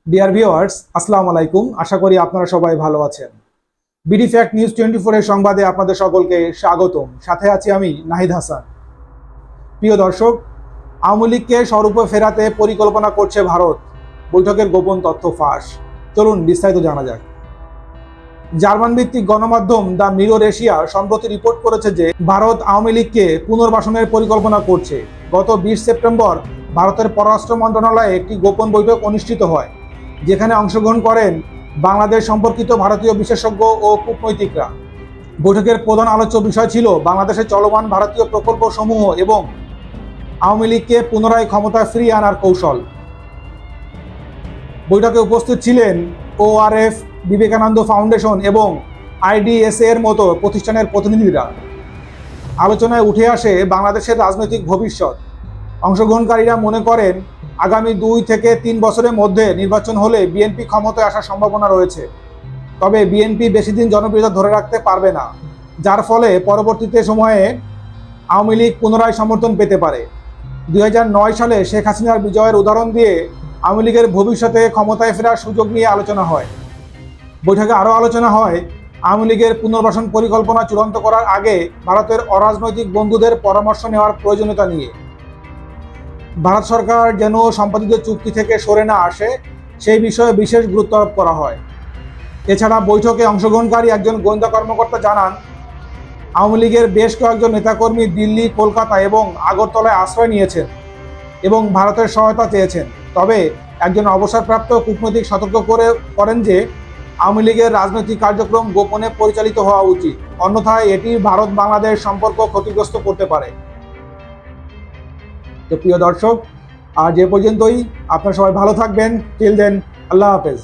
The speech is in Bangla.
ডিয়ার ভিউয়ার্স, আসসালামু আলাইকুম। আশা করি আপনারা সবাই ভালো আছেন। বিডি ফ্যাক্ট নিউজ 24 এর সংবাদে আপনাদের সকলকে স্বাগতম। সাথে আছি আমি নাহিদ হাসান। প্রিয় দর্শক, আওয়ামী লীগকে স্বরূপে ফেরাতে পরিকল্পনা করছে ভারত, বৈঠকের গোপন তথ্য ফাঁস। চলুন বিস্তারিত জানা যাক। জার্মান ভিত্তিক গণমাধ্যম দ্য মিরর এশিয়া সম্প্রতি রিপোর্ট করেছে যে ভারত আওয়ামী লীগকে পুনর্বাসনের পরিকল্পনা করছে। গত 20 সেপ্টেম্বর ভারতের পররাষ্ট্র মন্ত্রণালয়ে একটি গোপন বৈঠক অনুষ্ঠিত হয়, যেখানে অংশগ্রহণ করেন বাংলাদেশ সম্পর্কিত ভারতীয় বিশেষজ্ঞ ও কূটনৈতিকরা। বৈঠকের প্রধান আলোচ্য বিষয় ছিল বাংলাদেশের চলমান ভারতীয় প্রকল্প সমূহ এবং আওয়ামী লীগকে পুনরায় ক্ষমতায় ফিরিয়ে আনার কৌশল। বৈঠকে উপস্থিত ছিলেন ওআরএফ, বিবেকানন্দ ফাউন্ডেশন এবং আইডিএসএ এর মতো প্রতিষ্ঠানের প্রতিনিধিরা। আলোচনায় উঠে আসে বাংলাদেশের রাজনৈতিক ভবিষ্যৎ। অংশগ্রহণকারীরা মনে করেন আগামী 2 থেকে 3 বছরের মধ্যে নির্বাচন হলে বিএনপি ক্ষমতায় আসার সম্ভাবনা রয়েছে। তবে বিএনপি বেশি দিন জনপ্রিয়তা ধরে রাখতে পারবে না, যার ফলে পরবর্তীতে সময়ে আওয়ামী লীগ পুনরায় সমর্থন পেতে পারে। 2009 সালে শেখ হাসিনার বিজয়ের উদাহরণ দিয়ে আওয়ামী লীগের ভবিষ্যতে ক্ষমতায় ফেরার সুযোগ নিয়ে আলোচনা হয়। বৈঠকে আরও আলোচনা হয় আওয়ামী লীগের পুনর্বাসন পরিকল্পনা চূড়ান্ত করার আগে ভারতের অরাজনৈতিক বন্ধুদের পরামর্শ নেওয়ার প্রয়োজনীয়তা নিয়ে। ভারত সরকার যেন সম্পাদিত চুক্তি থেকে সরে না আসে, সেই বিষয়ে বিশেষ গুরুত্ব আরোপ করা হয়। এছাড়া বৈঠকে অংশগ্রহণকারী একজন গোয়েন্দা কর্মকর্তা জানান, আওয়ামী লীগের বেশ কয়েকজন নেতাকর্মী দিল্লি, কলকাতা এবং আগরতলায় আশ্রয় নিয়েছেন এবং ভারতের সহায়তা চেয়েছেন। তবে একজন অবসরপ্রাপ্ত কূটনৈতিক সতর্ক করেন যে আওয়ামী লীগের রাজনৈতিক কার্যক্রম গোপনে পরিচালিত হওয়া উচিত, অন্যথায় এটি ভারত বাংলাদেশ সম্পর্ক ক্ষতিগ্রস্ত করতে পারে। তো প্রিয় দর্শক, আজ এ পর্যন্তই। আপনারা সবাই ভালো থাকবেন। টিল দেন, আল্লাহ হাফেজ।